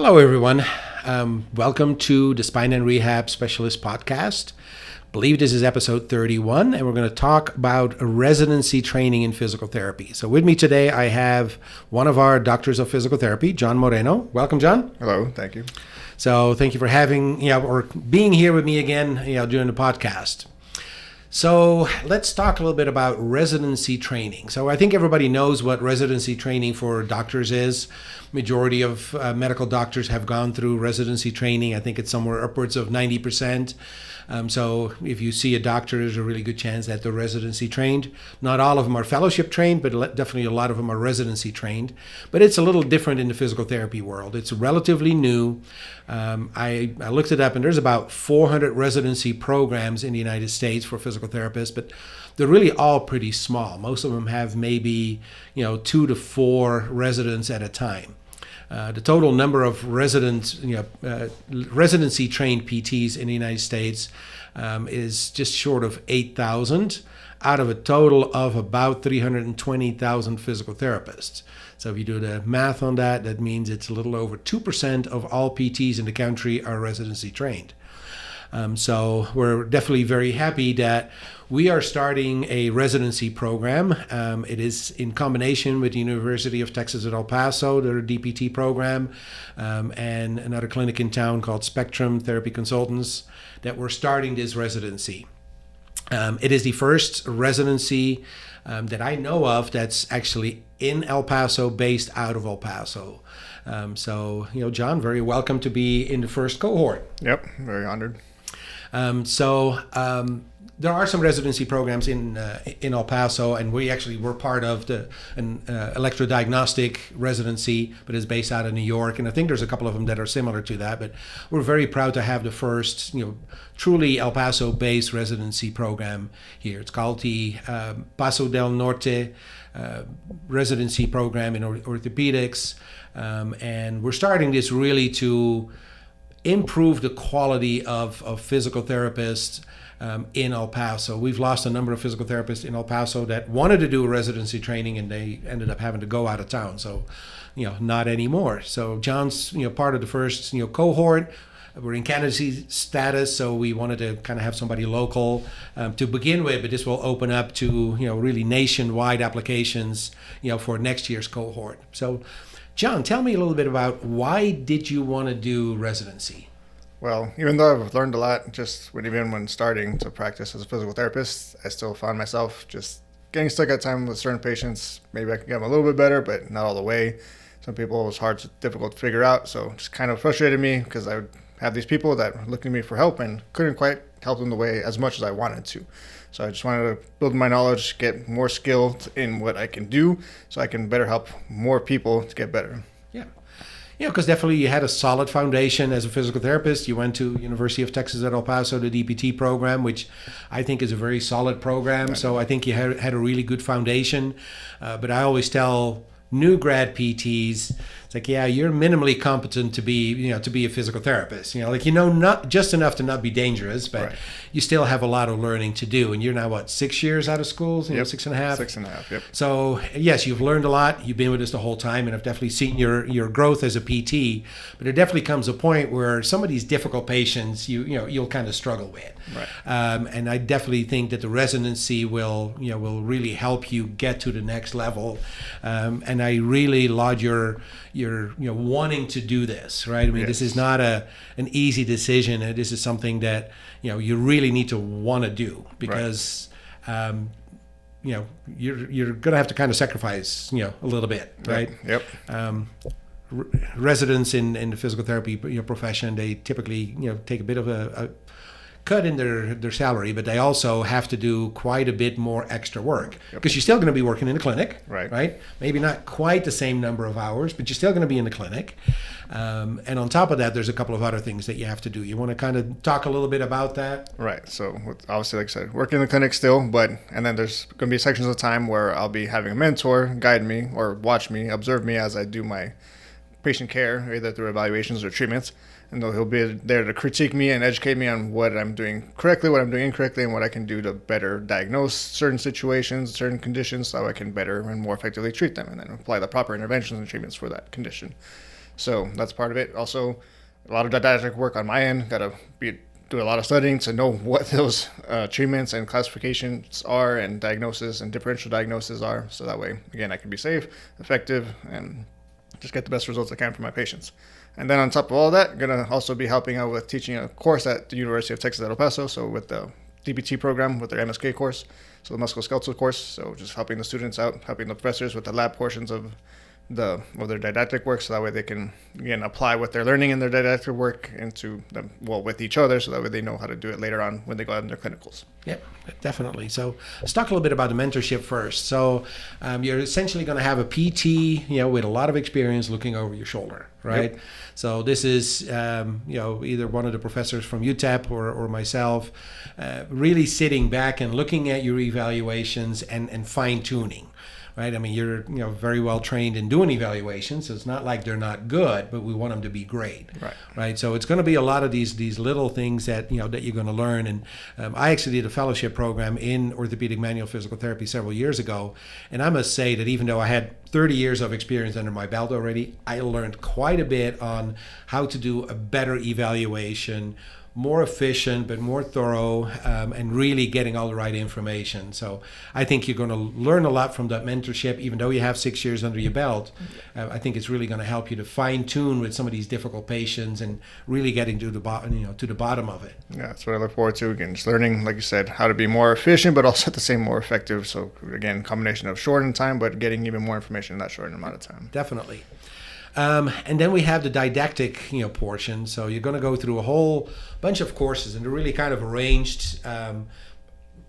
Hello, everyone. Welcome to the Spine and Rehab Specialist Podcast. I believe this is episode 31, and we're going to talk about residency training in physical therapy. So with me today, I have one of our doctors of physical therapy, John Moreno. Welcome, John. Hello, thank you. So thank you for having, or being here with me again, during the podcast. So let's talk a little bit about residency training. So I think everybody knows what residency training for doctors is. Majority of medical doctors have gone through residency training. I think it's somewhere upwards of 90%. So if you see a doctor, there's a really good chance that they're residency trained. Not all of them are fellowship trained, but definitely a lot of them are residency trained. But it's a little different in the physical therapy world. It's relatively new. I looked it up, and there's about 400 residency programs in the United States for physical therapists, but they're really all pretty small. Most of them have maybe 2 to 4 residents at a time. The total number of residency trained PTs in the United States is just short of 8,000 out of a total of about 320,000 physical therapists. So if you do the math on that, that means it's a little over 2% of all PTs in the country are residency trained. So we're definitely very happy that we are starting a residency program. It is in combination with the University of Texas at El Paso, their DPT program, and another clinic in town called Spectrum Therapy Consultants, that we're starting this residency. It is the first residency that I know of that's actually in El Paso, based out of El Paso. So, John, very welcome to be in the first cohort. Yep, very honored. There are some residency programs in El Paso, and we actually were part of an electrodiagnostic residency, but it's based out of New York, and I think there's a couple of them that are similar to that. But we're very proud to have the first, truly El Paso-based residency program here. It's called the Paso del Norte residency program in orthopedics, and we're starting this really to improve the quality of physical therapists in El Paso. We've lost a number of physical therapists in El Paso that wanted to do residency training, and they ended up having to go out of town. So, not anymore. So John's, part of the first, cohort. We're in candidacy status, so we wanted to kind of have somebody local to begin with, but this will open up to, really nationwide applications, for next year's cohort. So, John, tell me a little bit about why did you want to do residency? Well, even though I've learned a lot just when starting to practice as a physical therapist, I still found myself just getting stuck at times with certain patients. Maybe I could get them a little bit better, but not all the way. Some people it was difficult to figure out, so it just kind of frustrated me because I would have these people that were looking to me for help and couldn't quite help them the way as much as I wanted to. So I just wanted to build my knowledge, get more skilled in what I can do so I can better help more people to get better. Yeah. Because definitely you had a solid foundation as a physical therapist. You went to University of Texas at El Paso, the DPT program, which I think is a very solid program. Right. So I think you had a really good foundation. But I always tell new grad PTs, it's like, you're minimally competent to be a physical therapist. Not just enough to not be dangerous, but right. You still have a lot of learning to do. And you're now, 6 years out of school? Yep. 6.5? 6.5, yep. So, yes, you've learned a lot. You've been with us the whole time, and I've definitely seen your growth as a PT. But there definitely comes a point where some of these difficult patients, you'll kind of struggle with. Right. And I definitely think that the residency will really help you get to the next level. And I really laud your wanting to do this, right? I mean, Yes. This is not an easy decision. This is something that you really need to want to do because you're going to have to kind of sacrifice a little bit, right? Yep. Residents in the physical therapy profession, they typically take a bit of a cut in their salary, but they also have to do quite a bit more extra work because you're still going to be working in the clinic, right? Maybe not quite the same number of hours, but you're still going to be in the clinic. And on top of that, there's a couple of other things that you have to do. You want to kind of talk a little bit about that? Right. So obviously, like I said, working in the clinic still, and then there's going to be sections of time where I'll be having a mentor guide me or watch me, observe me as I do my patient care, either through evaluations or treatments. And he'll be there to critique me and educate me on what I'm doing correctly, what I'm doing incorrectly, and what I can do to better diagnose certain situations, certain conditions, so I can better and more effectively treat them and then apply the proper interventions and treatments for that condition. So that's part of it. Also, a lot of didactic work on my end. Got to do a lot of studying to know what those treatments and classifications are, and diagnosis and differential diagnosis are. So that way, again, I can be safe, effective, and just get the best results I can for my patients. And then on top of all that, I'm going to also be helping out with teaching a course at the University of Texas at El Paso. So with the DPT program, with their MSK course, so the musculoskeletal course. So just helping the students out, helping the professors with the lab portions of their didactic work, so that way they can, again, apply what they're learning in their didactic work into them, with each other, so that way they know how to do it later on when they go out in their clinicals. Yep, definitely. So let's talk a little bit about the mentorship first. So you're essentially going to have a PT, with a lot of experience looking over your shoulder, right? Yep. So this is, either one of the professors from UTEP or myself, really sitting back and looking at your evaluations and fine tuning. Right. I mean, you're very well trained in doing evaluations, so it's not like they're not good, but we want them to be great. Right. So it's going to be a lot of these little things that that you're going to learn. And I actually did a fellowship program in orthopedic manual physical therapy several years ago, and I must say that even though I had 30 years of experience under my belt already, I learned quite a bit on how to do a better evaluation, more efficient, but more thorough, and really getting all the right information. So I think you're going to learn a lot from that mentorship, even though you have 6 years under your belt. I think it's really going to help you to fine tune with some of these difficult patients and really getting to the bottom of it. Yeah, that's what I look forward to. Again, just learning, like you said, how to be more efficient, but also at the same more effective. So again, combination of shortened time, but getting even more information in that shortened amount of time. Definitely. And then we have the didactic, portion. So you're going to go through a whole bunch of courses, and they're really kind of arranged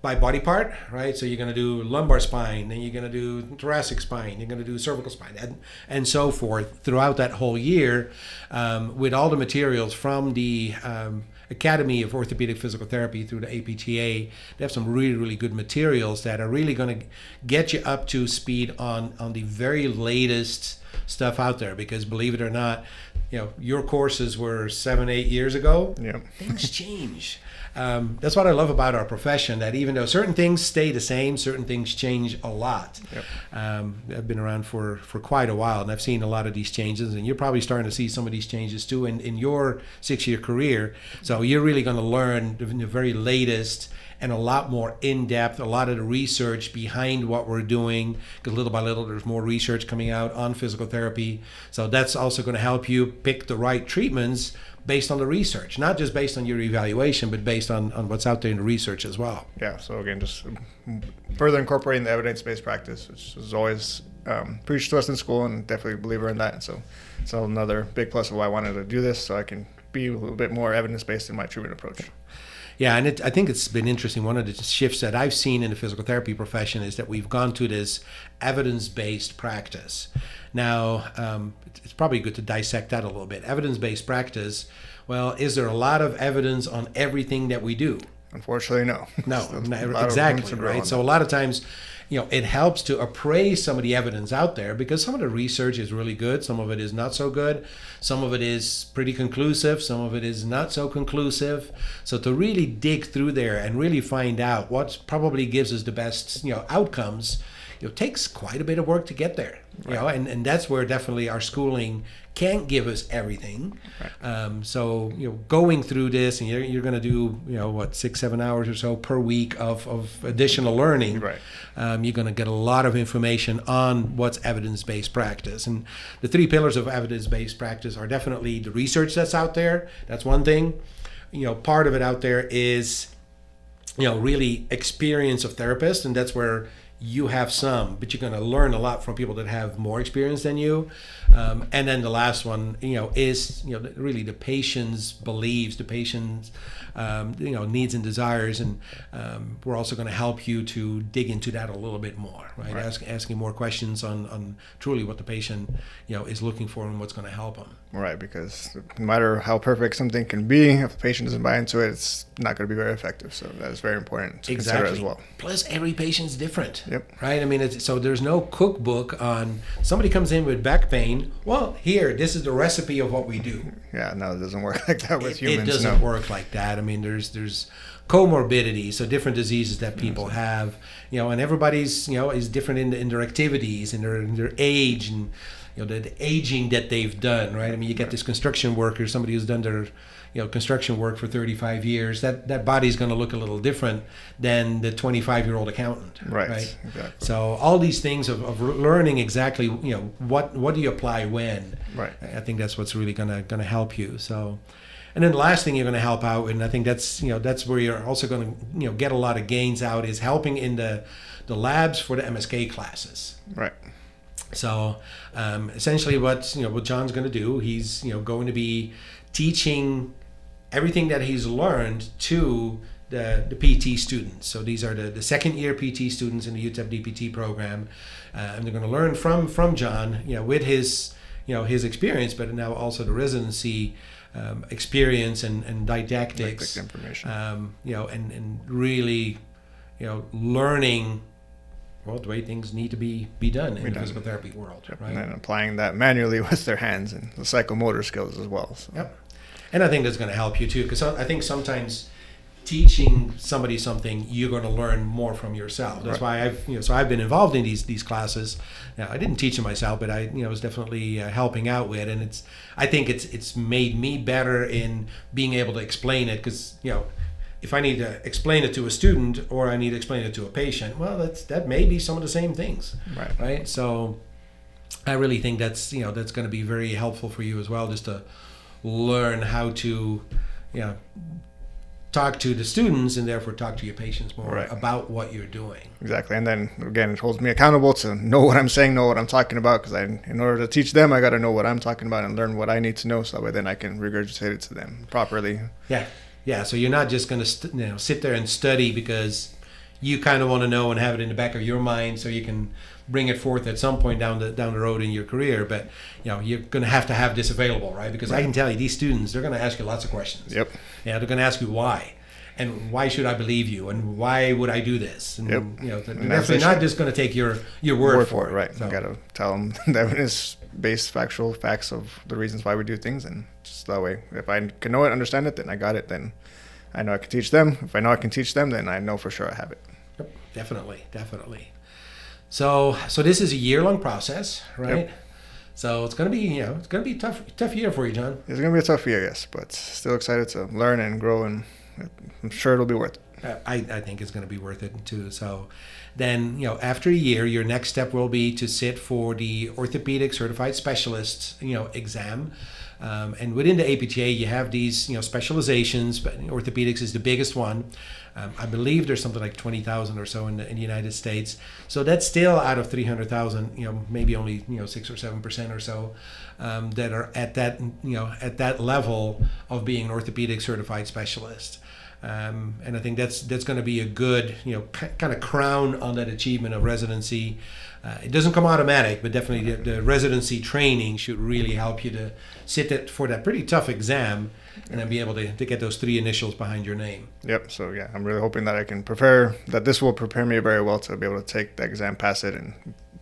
by body part, right? So you're going to do lumbar spine, then you're going to do thoracic spine, you're going to do cervical spine, and so forth throughout that whole year, with all the materials from the Academy of Orthopedic Physical Therapy through the APTA. They have some really, really good materials that are really going to get you up to speed on the very latest stuff out there, because believe it or not, your courses were 7-8 years ago. Yeah. Things change. That's what I love about our profession, that even though certain things stay the same, certain things change a lot. Yep. I've been around for quite a while, and I've seen a lot of these changes, and you're probably starting to see some of these changes too in your 6-year career. So you're really going to learn the very latest and a lot more in-depth, a lot of the research behind what we're doing, because little by little there's more research coming out on physical therapy. So that's also going to help you pick the right treatments based on the research, not just based on your evaluation, but based on what's out there in the research as well. Yeah, so again, just further incorporating the evidence-based practice, which is always preached to us in school, and definitely a believer in that. So another big plus of why I wanted to do this, so I can be a little bit more evidence-based in my treatment approach. Yeah, and I think it's been interesting. One of the shifts that I've seen in the physical therapy profession is that we've gone to this evidence-based practice. Now, it's probably good to dissect that a little bit. Evidence-based practice, well, is there a lot of evidence on everything that we do? Unfortunately, no. No, exactly, right? So a lot of times, it helps to appraise some of the evidence out there, because some of the research is really good, some of it is not so good, some of it is pretty conclusive, some of it is not so conclusive. So to really dig through there and really find out what probably gives us the best, outcomes, takes quite a bit of work to get there. Right. And that's where definitely our schooling can't give us everything. Right. So going through this, and you're going to do 6-7 hours or so per week of additional learning. Right. You're going to get a lot of information on what's evidence-based practice, and the 3 pillars of evidence-based practice are definitely the research that's out there. That's one thing. Part of it out there is really experience of therapists, and that's where you have some, but you're going to learn a lot from people that have more experience than you. And then the last one, is really the patient's beliefs, the patient's needs and desires, and we're also going to help you to dig into that a little bit more, right? Asking more questions on truly what the patient is looking for and what's going to help them. Right, because no matter how perfect something can be, if the patient doesn't buy into it, it's not going to be very effective. So that is very important to consider as well. Plus, every patient's different. Yep. Right? I mean, so there's no cookbook on somebody comes in with back pain. Well, this is the recipe of what we do. Yeah, no, it doesn't work like that with humans. It doesn't work like that. I mean, there's comorbidities, so different diseases that people have, and everybody's, is different in their activities and their age, and the aging that they've done, right? I mean, you get this construction worker, somebody who's done their construction work for 35 years, that body's going to look a little different than the 25-year-old accountant, right? Exactly. So all these things of learning exactly, what do you apply when? Right. I think that's what's really going to help you. So, and then the last thing you're going to help out, and I think that's where you're also going to get a lot of gains out, is helping in the labs for the MSK classes. Right. So essentially, what John's going to do, he's going to be teaching everything that he's learned to the PT students. So these are the second year PT students in the UTEP DPT program, and they're going to learn from John, with his experience, but now also the residency experience and didactics, information. And really, learning the way things need to be done in the physical therapy world, right? And then applying that manually with their hands and the psychomotor skills as well. So. Yep. And I think that's going to help you too, because I think sometimes teaching somebody something, you're going to learn more from yourself. That's why I've been involved in these classes. Now, I didn't teach them myself, but I was definitely helping out with, and I think it's made me better in being able to explain it, because if I need to explain it to a student or I need to explain it to a patient, well, that may be some of the same things, right? So I really think that's that's going to be very helpful for you as well, just to learn how to talk to the students and therefore talk to your patients more about what you're doing. Exactly. And then again, it holds me accountable to know what I'm saying, know what I'm talking about, because in order to teach them, I got to know what I'm talking about and learn what I need to know, so that way then I can regurgitate it to them properly. Yeah, so you're not just going to sit there and study because you kind of want to know and have it in the back of your mind so you can bring it forth at some point down the road in your career. But you're going to have this available, right? Because I can tell you, these students, they're going to ask you lots of questions. Yep. Yeah, they're going to ask you why, and why should I believe you, and why would I do this? And they're definitely not just going to take your word for it. Right. So. You got to tell them the evidence-based factual facts of the reasons why we do things, and just that way, if I can know it, understand it, then I got it. Then I know I can teach them. If I know I can teach them, then I know for sure I have it. Yep. Definitely. So this is a year-long process, right? Yep. So it's going to be, a tough year for you, John. It's going to be a tough year, yes, but still excited to learn and grow, and I'm sure it'll be worth it. I think it's going to be worth it too. So then, after a year, your next step will be to sit for the Orthopedic Certified Specialist, exam. And within the APTA, you have these, specializations, but orthopedics is the biggest one. I believe there's something like 20,000 or so in the United States. So that's still out of 300,000, maybe only 6 or 7% or so that are at that level of being an orthopedic certified specialist. And I think that's going to be a good, kind of crown on that achievement of residency. It doesn't come automatic, but definitely the residency training should really help you to sit for that pretty tough exam and then be able to get those 3 initials behind your name. Yep. So yeah, I'm really hoping that I can that this will prepare me very well to be able to take the exam, pass it, and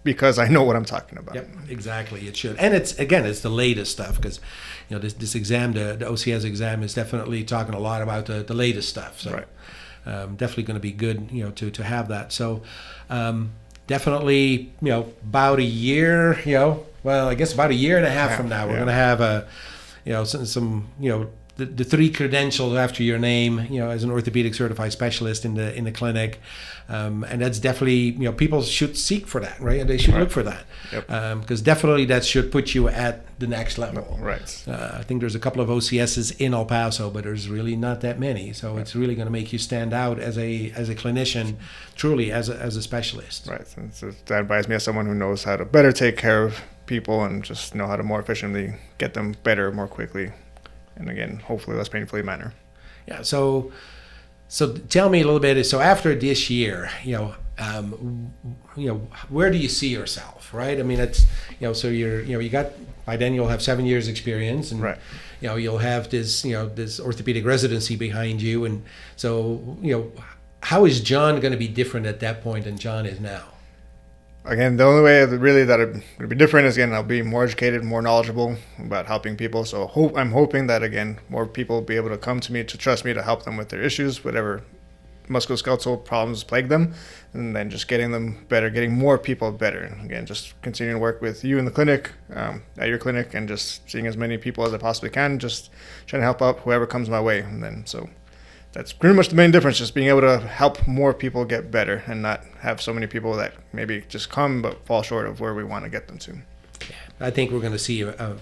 because I know what I'm talking about. Yep, exactly. It should. And it's the latest stuff, because this exam, the OCS exam, is definitely talking a lot about the latest stuff. So definitely going to be good, to have that. So definitely, about a year, I guess about a year and a half from now, we're going to have some the 3 credentials after your name, as an orthopedic certified specialist in the clinic, and that's definitely, people should seek for that, right? And they should look for that, because definitely that should put you at the next level. Right. I think there's a couple of OCSs in El Paso, but there's really not that many, so it's really going to make you stand out as a clinician, truly as a specialist. Right. So that buys me as someone who knows how to better take care of people and just know how to more efficiently get them better more quickly. And again, hopefully less painfully manner. Yeah. So tell me a little bit. So after this year, where do you see yourself? Right. I mean, it's so you got, by then you'll have 7 years experience, and you'll have this this orthopedic residency behind you, and so how is John going to be different at that point than John is now? Again, the only way really that it'll be different is, again, I'll be more educated, more knowledgeable about helping people. So I'm hoping that, again, more people will be able to come to me, to trust me to help them with their issues, whatever musculoskeletal problems plague them, and then just getting them better, getting more people better. And again, just continuing to work with you in the clinic, at your clinic, and just seeing as many people as I possibly can, just trying to help out whoever comes my way. And then so that's pretty much the main difference, just being able to help more people get better and not have so many people that maybe just come but fall short of where we want to get them to. I think we're going to see a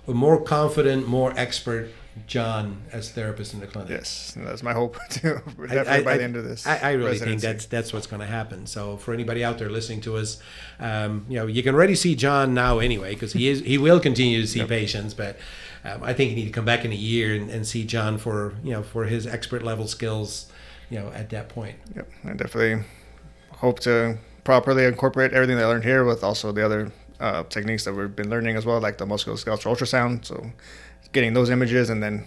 more confident, more expert John as therapist in the clinic. Yes, that's my hope too. Definitely by the end of this. I really think that's what's going to happen. So for anybody out there listening to us, you can already see John now anyway, because he will continue to see patients, but I think you need to come back in a year and see John for his expert level skills, at that point. Yep, I definitely hope to properly incorporate everything that I learned here with also the other techniques that we've been learning as well, like the musculoskeletal ultrasound. So getting those images and then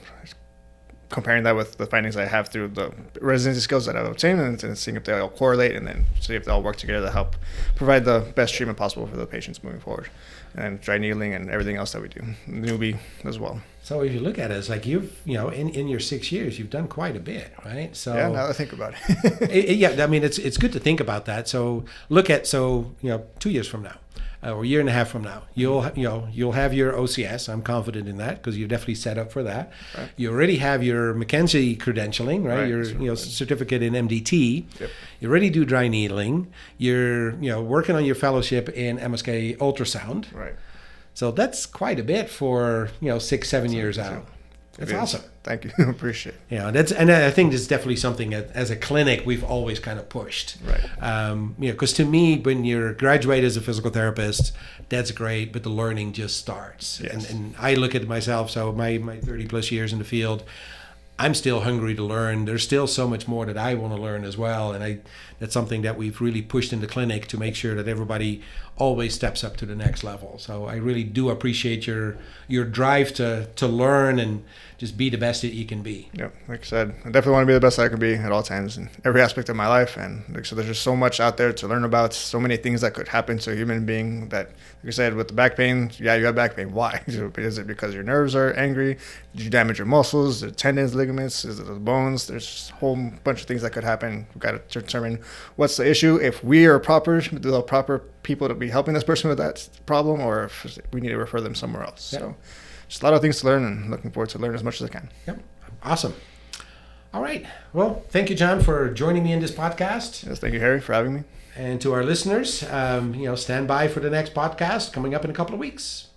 comparing that with the findings I have through the residency skills that I've obtained, and seeing if they all correlate, and then see if they all work together to help provide the best treatment possible for the patients moving forward. And dry needling and everything else that we do, newbie as well. So if you look at it, it's like you've, in your 6 years, you've done quite a bit, right? So yeah, now that I think about it. Yeah, I mean, it's good to think about that. So look at 2 years from now, or a year and a half from now, you'll have your OCS. I'm confident in that because you're definitely set up for that. Right. You already have your McKenzie credentialing, right? Your certificate in MDT. Yep. You already do dry needling. You're working on your fellowship in MSK ultrasound. Right. So that's quite a bit for 6-7 years out. That's awesome. Thank you. Appreciate it. Yeah, and I think it's definitely something that, as a clinic, we've always kind of pushed. Right. Because to me, when you're graduated as a physical therapist, that's great, but the learning just starts. Yes. And I look at myself, so my 30 plus years in the field, I'm still hungry to learn. There's still so much more that I want to learn as well. And that's something that we've really pushed in the clinic to make sure that everybody always steps up to the next level. So I really do appreciate your drive to learn and just be the best that you can be. Yeah, like I said, I definitely want to be the best I can be at all times in every aspect of my life. And so there's just so much out there to learn about, so many things that could happen to a human being that, like I said, with the back pain, yeah, you have back pain. Why? Is it because your nerves are angry? Did you damage your muscles, the tendons, ligaments? Is it the bones? There's a whole bunch of things that could happen. We've got to determine what's the issue. If we are the proper people to be helping this person with that problem, or if we need to refer them somewhere else. Yep. So just a lot of things to learn, and looking forward to learn as much as I can. Yep. Awesome. All right. Well, thank you, John, for joining me in this podcast. Yes, thank you, Harry, for having me. And to our listeners, stand by for the next podcast coming up in a couple of weeks.